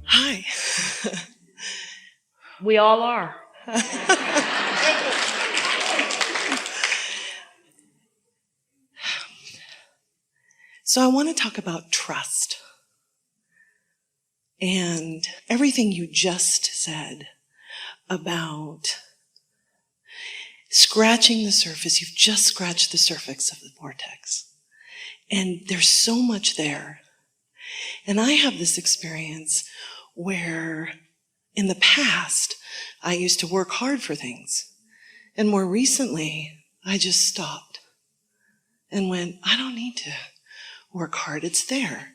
Hi. We all are. So I want to talk about trust. And everything you just said about scratching the surface, you've just scratched the surface of the vortex. And there's so much there. And I have this experience where in the past, I used to work hard for things. And more recently, I just stopped and went, I don't need to work hard. It's there.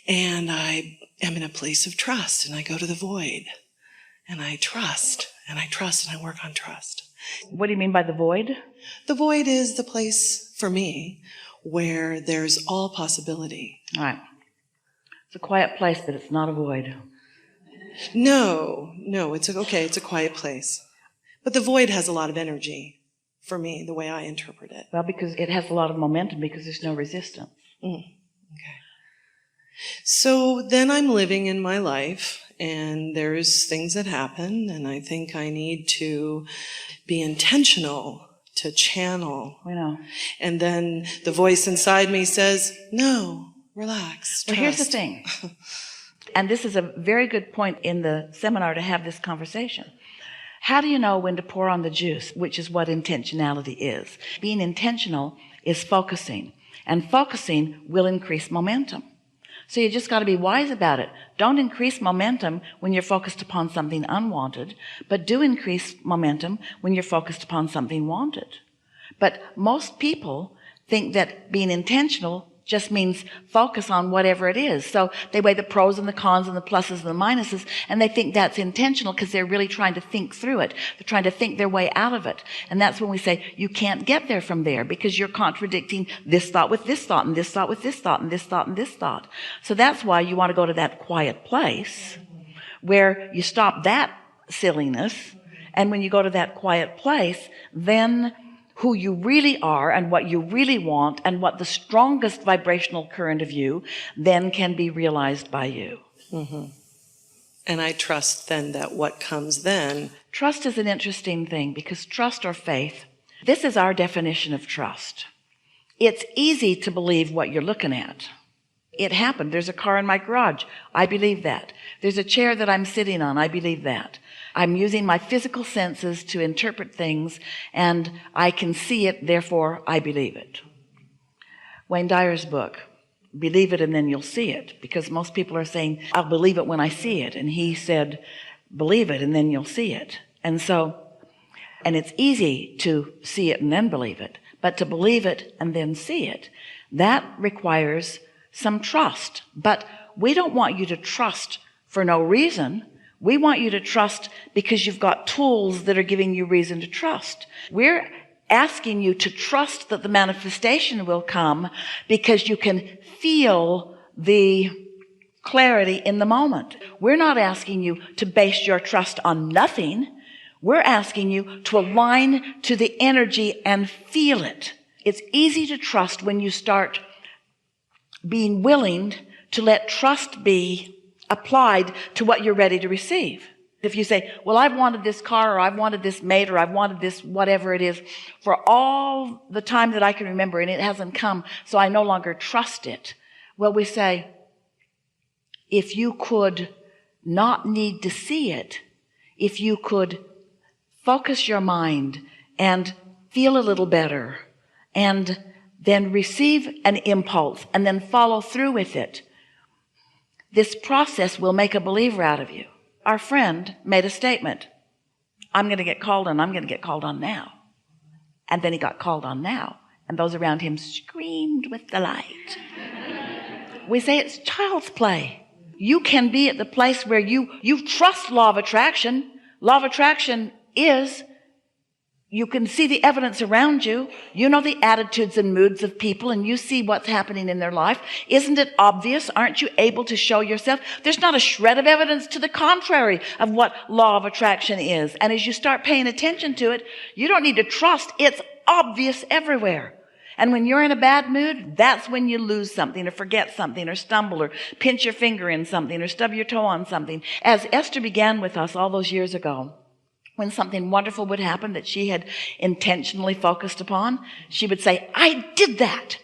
And I am in a place of trust, and I go to the void, and I trust, and I trust, and I work on trust. What do you mean by the void? The void is the place for me where there's all possibility. All right. It's a quiet place, but it's not a void. No, it's okay. It's a quiet place. But the void has a lot of energy for me, the way I interpret it. Well, because it has a lot of momentum because there's no resistance. Okay. So then I'm living in my life, and there's things that happen, and I think I need to be intentional to channel. We know. And then the voice inside me says, no, relax, trust. Well, here's the thing. And this is a very good point in the seminar to have this conversation. How do you know when to pour on the juice, which is what intentionality is? Being intentional is focusing, and focusing will increase momentum. So you just got to be wise about it. Don't increase momentum when you're focused upon something unwanted, but do increase momentum when you're focused upon something wanted. But most people think that being intentional just means focus on whatever it is. So they weigh the pros and the cons and the pluses and the minuses, and they think that's intentional because they're really trying to think through it. They're trying to think their way out of it. And that's when we say you can't get there from there because you're contradicting this thought with this thought and this thought with this thought and this thought and this thought. So that's why you want to go to that quiet place where you stop that silliness. And when you go to that quiet place, then who you really are and what you really want and what the strongest vibrational current of you then can be realized by you. Mm-hmm. And I trust then that what comes then. Trust is an interesting thing because trust or faith, this is our definition of trust. It's easy to believe what you're looking at. It happened. There's a car in my garage. I believe that. There's a chair that I'm sitting on. I believe that. I'm using my physical senses to interpret things, and I can see it, therefore I believe it. Wayne Dyer's book, Believe It and Then You'll See It, because most people are saying, I'll believe it when I see it. And he said, believe it and then you'll see it. And it's easy to see it and then believe it, but to believe it and then see it, that requires some trust. But we don't want you to trust for no reason. We want you to trust because you've got tools that are giving you reason to trust. We're asking you to trust that the manifestation will come because you can feel the clarity in the moment. We're not asking you to base your trust on nothing. We're asking you to align to the energy and feel it. It's easy to trust when you start being willing to let trust be applied to what you're ready to receive. If you say, well, I've wanted this car, or I've wanted this mate, or I've wanted this whatever it is for all the time that I can remember, and it hasn't come, so I no longer trust it. Well, we say, if you could not need to see it, if you could focus your mind and feel a little better, and then receive an impulse, and then follow through with it, this process will make a believer out of you. Our friend made a statement. I'm going to get called on. I'm going to get called on now. And then he got called on now. And those around him screamed with delight. We say it's child's play. You can be at the place where you trust law of attraction. Law of attraction is you can see the evidence around you. You know the attitudes and moods of people, and you see what's happening in their life. Isn't it obvious? Aren't you able to show yourself? There's not a shred of evidence to the contrary of what law of attraction is. And as you start paying attention to it, you don't need to trust. It's obvious everywhere. And when you're in a bad mood, that's when you lose something or forget something or stumble or pinch your finger in something or stub your toe on something. As Esther began with us all those years ago, when something wonderful would happen that she had intentionally focused upon, she would say, I did that.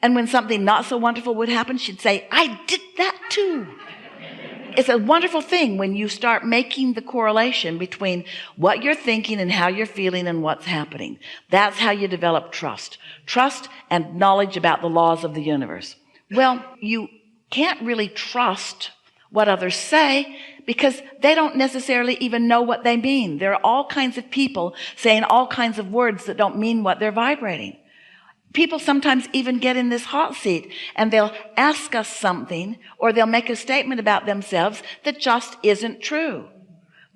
And when something not so wonderful would happen, she'd say, I did that too. It's a wonderful thing when you start making the correlation between what you're thinking and how you're feeling and what's happening. That's how you develop trust. Trust and knowledge about the laws of the universe. Well, you can't really trust what others say because they don't necessarily even know what they mean. There are all kinds of people saying all kinds of words that don't mean what they're vibrating. People sometimes even get in this hot seat and they'll ask us something or they'll make a statement about themselves that just isn't true.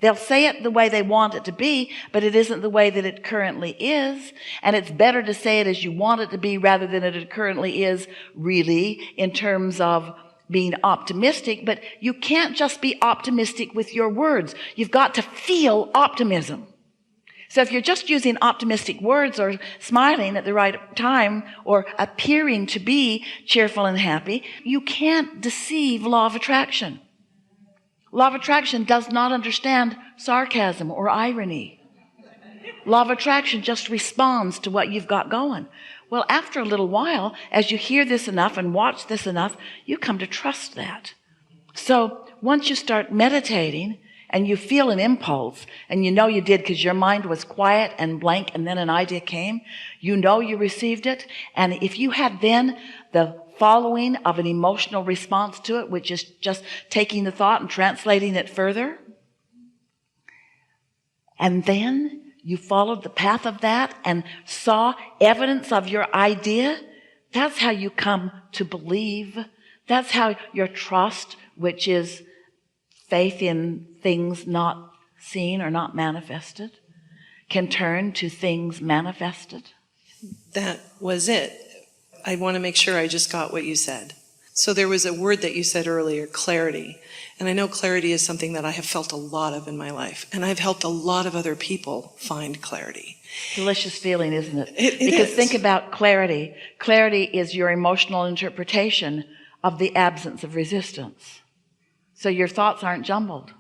They'll say it the way they want it to be, but it isn't the way that it currently is. And it's better to say it as you want it to be rather than it currently is, really, in terms of being optimistic. But you can't just be optimistic with your words. You've got to feel optimism. So if you're just using optimistic words or smiling at the right time or appearing to be cheerful and happy, you can't deceive law of attraction. Law of attraction does not understand sarcasm or irony. Law of attraction just responds to what you've got going. Well, after a little while, as you hear this enough and watch this enough, you come to trust that. So once you start meditating, and you feel an impulse, and you know you did because your mind was quiet and blank, and then an idea came. You know you received it. And if you had then the following of an emotional response to it, which is just taking the thought and translating it further, and then you followed the path of that and saw evidence of your idea, that's how you come to believe. That's how your trust, which is faith in things not seen or not manifested, can turn to things manifested. That was it. I want to make sure I just got what you said. So there was a word that you said earlier, clarity. And I know clarity is something that I have felt a lot of in my life. And I've helped a lot of other people find clarity. Delicious feeling, isn't it? It because is. Think about clarity. Clarity is your emotional interpretation of the absence of resistance. So your thoughts aren't jumbled.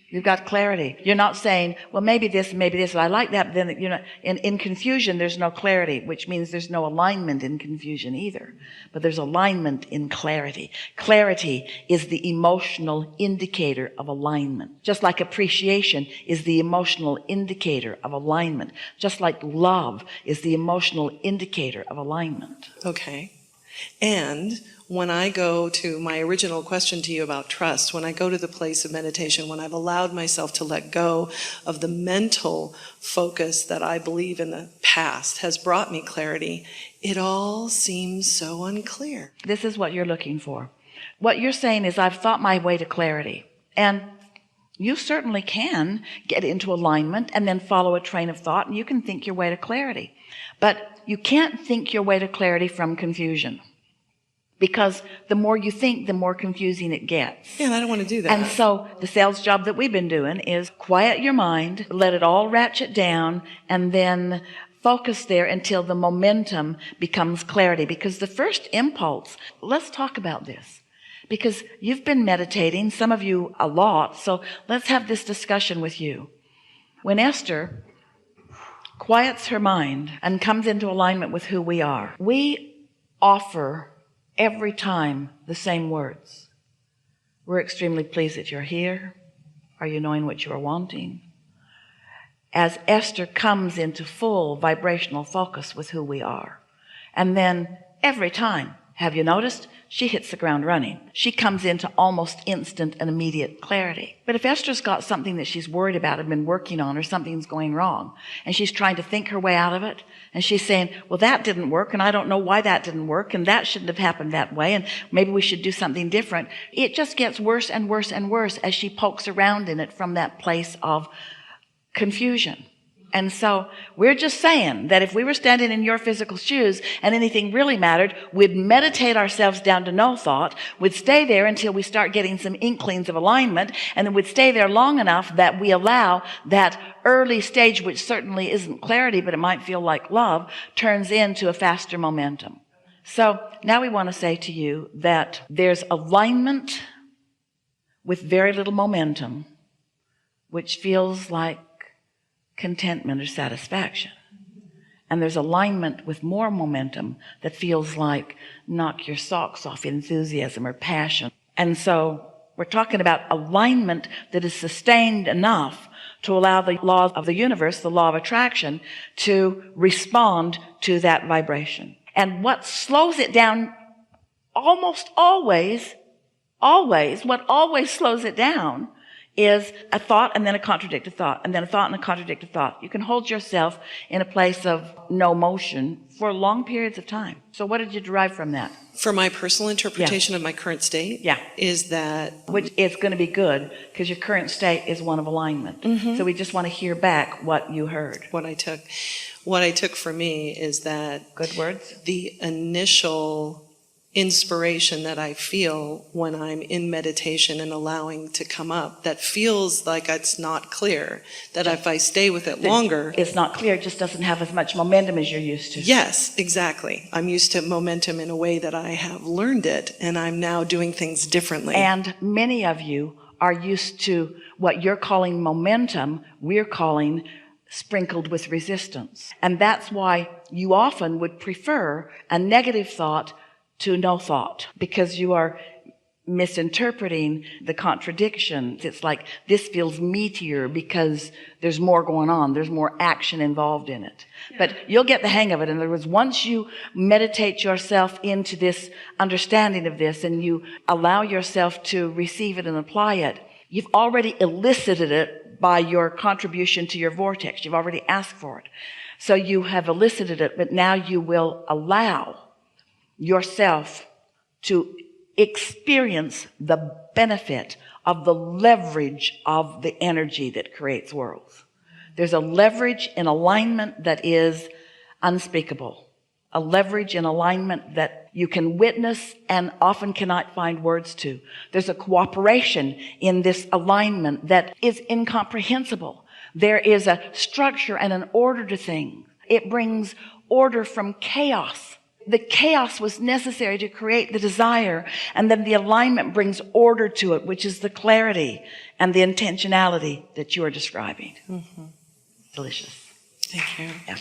You've got clarity. You're not saying, well, maybe this, I like that. But then, in confusion, there's no clarity, which means there's no alignment in confusion either. But there's alignment in clarity. Clarity is the emotional indicator of alignment. Just like appreciation is the emotional indicator of alignment. Just like love is the emotional indicator of alignment. Okay. And when I go to my original question to you about trust, when I go to the place of meditation, when I've allowed myself to let go of the mental focus that I believe in the past has brought me clarity, it all seems so unclear. This is what you're looking for. What you're saying is, I've thought my way to clarity. And you certainly can get into alignment and then follow a train of thought, and you can think your way to clarity. But you can't think your way to clarity from confusion. Because the more you think, the more confusing it gets. Yeah, and I don't want to do that. And so the sales job that we've been doing is quiet your mind, let it all ratchet down, and then focus there until the momentum becomes clarity. Because the first impulse, let's talk about this. Because you've been meditating, some of you a lot, so let's have this discussion with you. When Esther quiets her mind and comes into alignment with who we are, we offer every time the same words. We're extremely pleased that you're here. Are you knowing what you are wanting? As Esther comes into full vibrational focus with who we are. And then every time, have you noticed? She hits the ground running. She comes into almost instant and immediate clarity. But if Esther's got something that she's worried about and been working on, or something's going wrong, and she's trying to think her way out of it, and she's saying, well, that didn't work, and I don't know why that didn't work, and that shouldn't have happened that way, and maybe we should do something different. It just gets worse and worse and worse as she pokes around in it from that place of confusion. And so we're just saying that if we were standing in your physical shoes and anything really mattered, we'd meditate ourselves down to no thought. We'd stay there until we start getting some inklings of alignment, and then we'd stay there long enough that we allow that early stage, which certainly isn't clarity, but it might feel like love, turns into a faster momentum. So now we want to say to you that there's alignment with very little momentum, which feels like contentment or satisfaction. And there's alignment with more momentum that feels like knock your socks off enthusiasm or passion. And so we're talking about alignment that is sustained enough to allow the law of the universe, the law of attraction, to respond to that vibration. And what slows it down almost always, what always slows it down is a thought and then a contradicted thought, and then a thought and a contradicted thought. You can hold yourself in a place of no motion for long periods of time. So what did you derive from that? For my personal interpretation of my current state, is that... Which is going to be good, because your current state is one of alignment. So we just want to hear back what you heard. What I took for me is that... Good words? The initial inspiration that I feel when I'm in meditation and allowing to come up, that feels like it's not clear, that if I stay with it longer... It's not clear, it just doesn't have as much momentum as you're used to. Yes, exactly. I'm used to momentum in a way that I have learned it, and I'm now doing things differently. And many of you are used to what you're calling momentum, we're calling sprinkled with resistance. And that's why you often would prefer a negative thought to no thought, because you are misinterpreting the contradictions. It's like this feels meatier because there's more going on. There's more action involved in it. But you'll get the hang of it. In other words, once you meditate yourself into this understanding of this and you allow yourself to receive it and apply it, you've already elicited it by your contribution to your vortex. You've already asked for it. So you have elicited it, but now you will allow yourself to experience the benefit of the leverage of the energy that creates worlds. There's a leverage in alignment that is unspeakable, a leverage in alignment that you can witness and often cannot find words to. There's a cooperation in this alignment that is incomprehensible. There is a structure and an order to things. It brings order from chaos. The chaos was necessary to create the desire, and then the alignment brings order to it, which is the clarity and the intentionality that you are describing. Delicious. Thank you. Yeah.